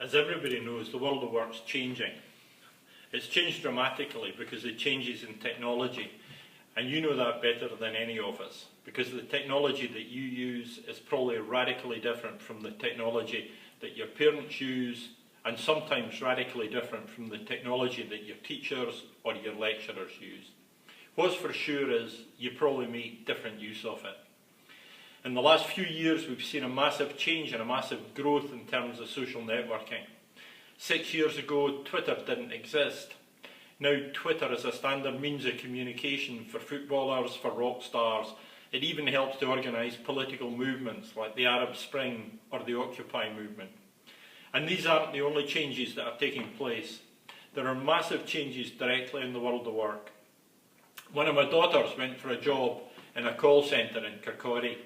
As everybody knows, the world of work's changing. It's changed dramatically because of changes in technology. And you know that better than any of us, because the technology that you use is probably radically different from the technology that your parents use, and sometimes radically different from the technology that your teachers or your lecturers use. What's for sure is you probably make different use of it. In the last few years, we've seen a massive change and a massive growth in terms of social networking. 6 years ago, Twitter didn't exist. Now Twitter is a standard means of communication for footballers, for rock stars. It even helps to organise political movements like the Arab Spring or the Occupy movement. And these aren't the only changes that are taking place. There are massive changes directly in the world of work. One of my daughters went for a job in a call centre in Kirkcaldy.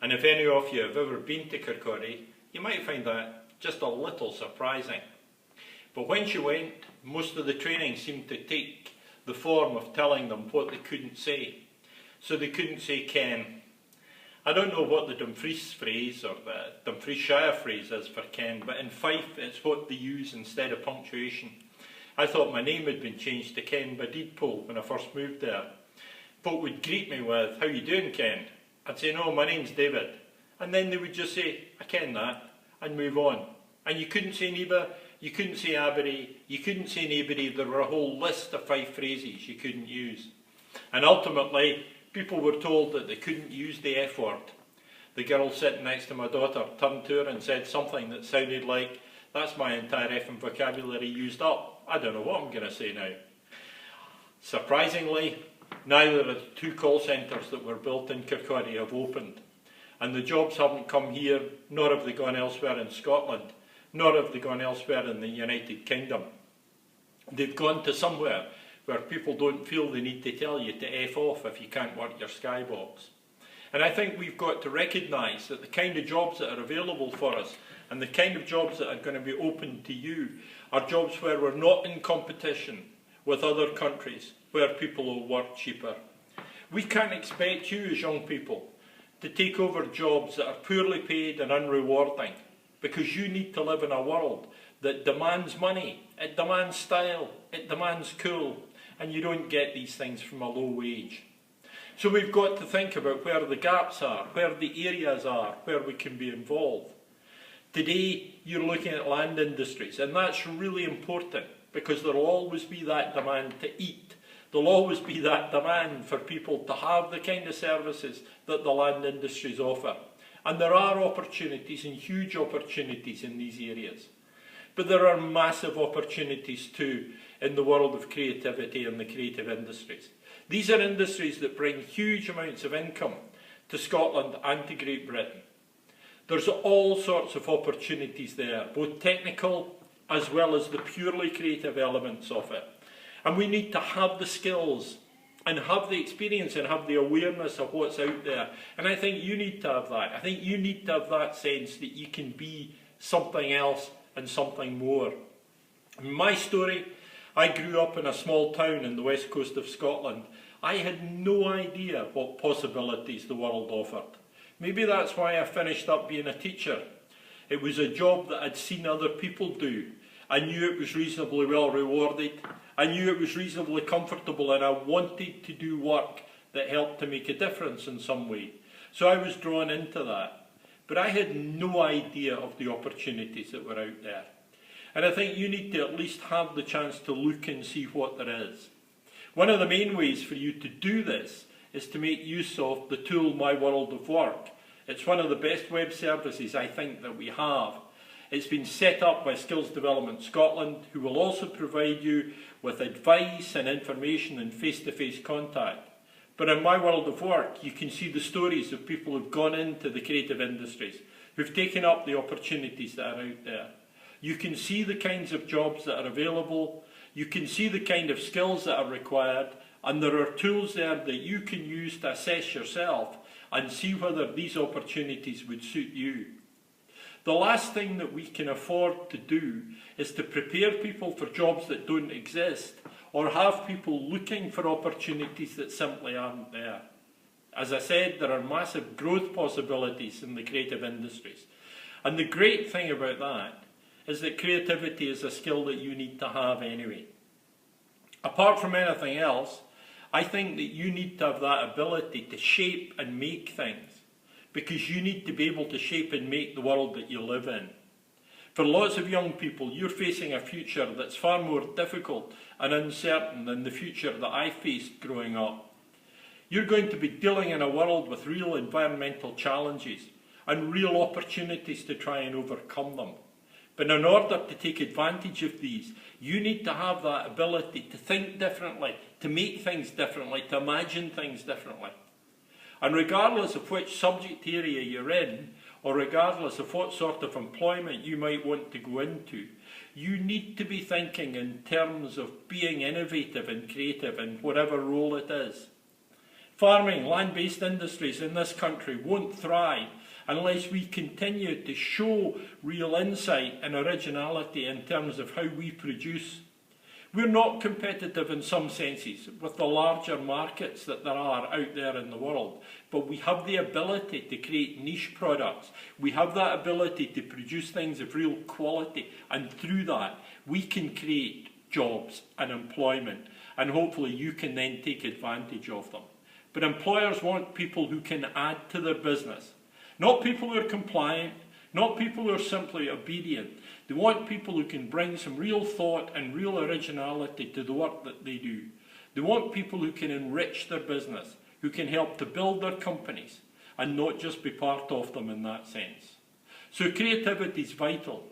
And if any of you have ever been to Kirkcaldy, you might find that just a little surprising. But when she went, most of the training seemed to take the form of telling them what they couldn't say. So they couldn't say Ken. I don't know what the Dumfries phrase or the Dumfriesshire phrase is for Ken, but in Fife it's what they use instead of punctuation. I thought my name had been changed to Ken Badidpole when I first moved there. Folk would greet me with, "How you doing, Ken?" I'd say, "No, my name's David." And then they would just say, "I ken that," and move on. And you couldn't say neighbour, you couldn't say Abery, you couldn't say neighboury. There were a whole list of 5 phrases you couldn't use. And ultimately, people were told that they couldn't use the F word. The girl sitting next to my daughter turned to her and said something that sounded like, "That's my entire effing vocabulary used up. I don't know what I'm going to say now." Surprisingly, neither of the 2 call centres that were built in Kirkcaldy have opened. And the jobs haven't come here, nor have they gone elsewhere in Scotland, nor have they gone elsewhere in the United Kingdom. They've gone to somewhere where people don't feel they need to tell you to F off if you can't work your skybox. And I think we've got to recognise that the kind of jobs that are available for us and the kind of jobs that are going to be open to you are jobs where we're not in competition with other countries, where people will work cheaper. We can't expect you as young people to take over jobs that are poorly paid and unrewarding, because you need to live in a world that demands money, it demands style, it demands cool, and you don't get these things from a low wage. So we've got to think about where the gaps are, where the areas are, where we can be involved. Today you're looking at land industries, and that's really important because there will always be that demand to eat. There will always be that demand for people to have the kind of services that the land industries offer. And there are opportunities and huge opportunities in these areas. But there are massive opportunities too in the world of creativity and the creative industries. These are industries that bring huge amounts of income to Scotland and to Great Britain. There's all sorts of opportunities there, both technical as well as the purely creative elements of it. And we need to have the skills and have the experience and have the awareness of what's out there. And I think you need to have that. I think you need to have that sense that you can be something else and something more. In my story, I grew up in a small town in the west coast of Scotland. I had no idea what possibilities the world offered. Maybe that's why I finished up being a teacher. It was a job that I'd seen other people do. I knew it was reasonably well rewarded. I knew it was reasonably comfortable, and I wanted to do work that helped to make a difference in some way. So I was drawn into that. But I had no idea of the opportunities that were out there. And I think you need to at least have the chance to look and see what there is. One of the main ways for you to do this is to make use of the tool My World of Work. It's one of the best web services I think that we have. It's been set up by Skills Development Scotland, who will also provide you with advice and information and face-to-face contact. But in My World of Work, you can see the stories of people who've gone into the creative industries, who've taken up the opportunities that are out there. You can see the kinds of jobs that are available, you can see the kind of skills that are required, and there are tools there that you can use to assess yourself and see whether these opportunities would suit you. The last thing that we can afford to do is to prepare people for jobs that don't exist, or have people looking for opportunities that simply aren't there. As I said, there are massive growth possibilities in the creative industries. And the great thing about that is that creativity is a skill that you need to have anyway. Apart from anything else, I think that you need to have that ability to shape and make things, because you need to be able to shape and make the world that you live in. For lots of young people, you're facing a future that's far more difficult and uncertain than the future that I faced growing up. You're going to be dealing in a world with real environmental challenges and real opportunities to try and overcome them. But in order to take advantage of these, you need to have that ability to think differently, to make things differently, to imagine things differently. And regardless of which subject area you're in, or regardless of what sort of employment you might want to go into, you need to be thinking in terms of being innovative and creative in whatever role it is. Farming, land-based industries in this country won't thrive unless we continue to show real insight and originality in terms of how we produce. We're not competitive in some senses with the larger markets that there are out there in the world, but we have the ability to create niche products. We have that ability to produce things of real quality, and through that we can create jobs and employment, and hopefully you can then take advantage of them. But employers want people who can add to their business, not people who are compliant, not people who are simply obedient. They want people who can bring some real thought and real originality to the work that they do. They want people who can enrich their business, who can help to build their companies and not just be part of them in that sense. So creativity is vital.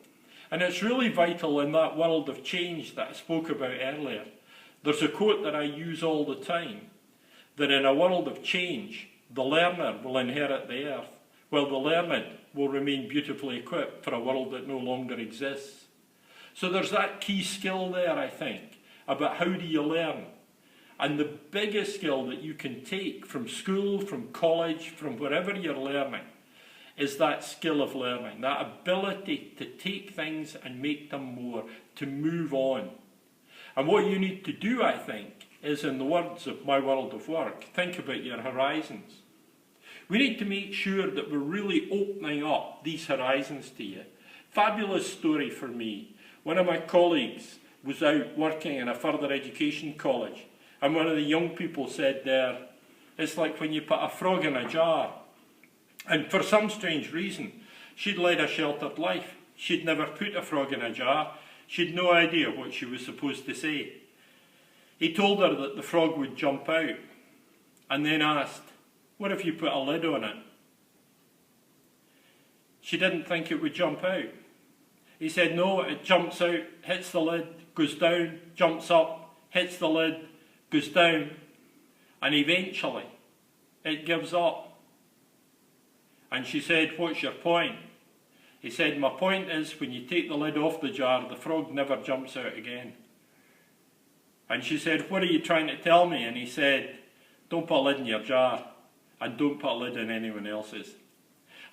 And it's really vital in that world of change that I spoke about earlier. There's a quote that I use all the time, that in a world of change, the learner will inherit the earth, while the learned will remain beautifully equipped for a world that no longer exists. So there's that key skill there, I think, about how do you learn. And the biggest skill that you can take from school, from college, from wherever you're learning, is that skill of learning, that ability to take things and make them more, to move on. And what you need to do, I think, is, in the words of My World of Work, think about your horizons. We need to make sure that we're really opening up these horizons to you. Fabulous story for me. One of my colleagues was out working in a further education college, and one of the young people said there, it's like when you put a frog in a jar. And for some strange reason, she'd led a sheltered life. She'd never put a frog in a jar. She'd no idea what she was supposed to say. He told her that the frog would jump out, and then asked, what if you put a lid on it? She didn't think it would jump out. He said, no, it jumps out, hits the lid, goes down, jumps up, hits the lid, goes down, and eventually it gives up. And she said, what's your point? He said, my point is, when you take the lid off the jar, the frog never jumps out again. And she said, what are you trying to tell me? And he said, don't put a lid in your jar, and don't put a lid in anyone else's.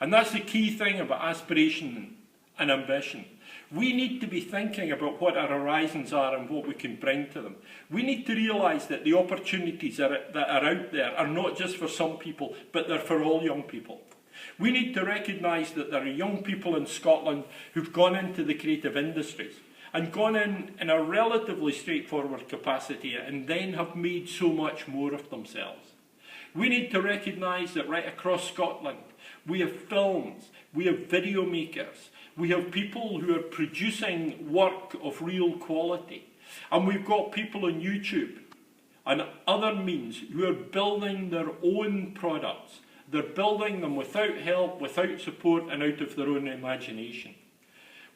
And that's the key thing about aspiration and ambition. We need to be thinking about what our horizons are and what we can bring to them. We need to realise that the opportunities that are out there are not just for some people, but they're for all young people. We need to recognise that there are young people in Scotland who've gone into the creative industries and gone in a relatively straightforward capacity and then have made so much more of themselves. We need to recognise that right across Scotland we have films, we have video makers, we have people who are producing work of real quality, and we've got people on YouTube and other means who are building their own products. They're building them without help, without support, and out of their own imagination.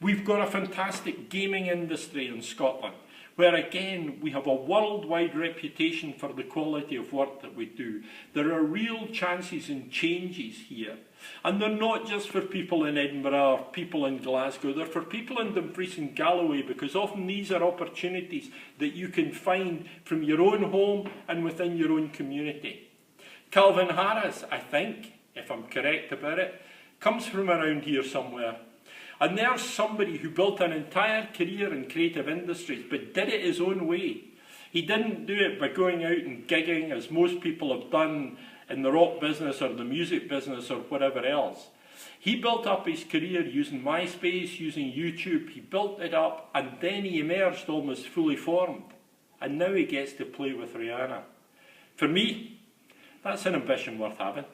We've got a fantastic gaming industry in Scotland, where again we have a worldwide reputation for the quality of work that we do. There are real chances and changes here. And they're not just for people in Edinburgh or people in Glasgow, they're for people in Dumfries and Galloway, because often these are opportunities that you can find from your own home and within your own community. Calvin Harris, I think, if I'm correct about it, comes from around here somewhere. And there's somebody who built an entire career in creative industries, but did it his own way. He didn't do it by going out and gigging, as most people have done in the rock business or the music business or whatever else. He built up his career using MySpace, using YouTube. He built it up, and then he emerged almost fully formed. And now he gets to play with Rihanna. For me, that's an ambition worth having.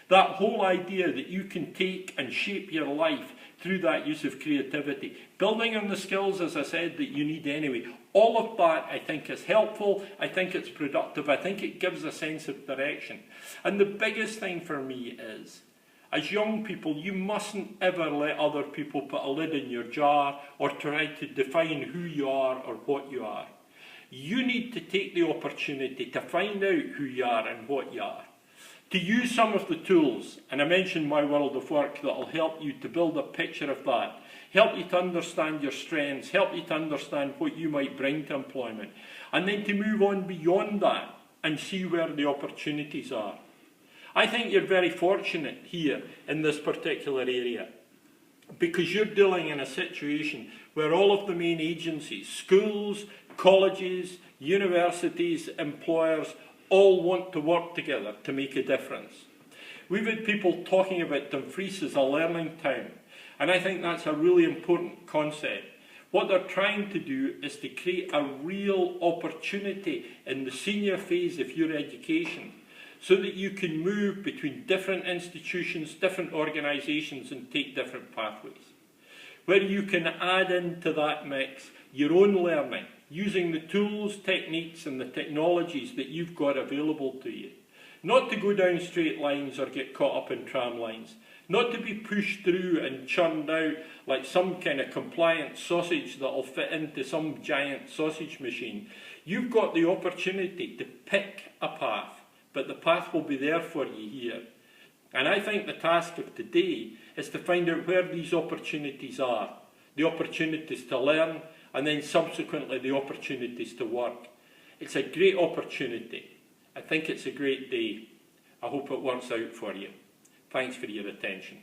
That whole idea that you can take and shape your life through that use of creativity, building on the skills, as I said, that you need anyway, all of that I think is helpful, I think it's productive, I think it gives a sense of direction. And the biggest thing for me is, as young people, you mustn't ever let other people put a lid in your jar or try to define who you are or what you are. You need to take the opportunity to find out who you are and what you are. To use some of the tools, and I mentioned My World of Work, that will help you to build a picture of that, help you to understand your strengths, help you to understand what you might bring to employment, and then to move on beyond that and see where the opportunities are. I think you're very fortunate here in this particular area, because you're dealing in a situation where all of the main agencies, schools, colleges, universities, employers, all want to work together to make a difference. We've had people talking about Dumfries as a learning town, and I think that's a really important concept. What they're trying to do is to create a real opportunity in the senior phase of your education, so that you can move between different institutions, different organisations, and take different pathways. Where you can add into that mix your own learning, using the tools, techniques and the technologies that you've got available to you. Not to go down straight lines or get caught up in tram lines. Not to be pushed through and churned out like some kind of compliant sausage that will fit into some giant sausage machine. You've got the opportunity to pick a path, but the path will be there for you here. And I think the task of today is to find out where these opportunities are. The opportunities to learn, and then subsequently the opportunities to work. It's a great opportunity. I think it's a great day. I hope it works out for you. Thanks for your attention.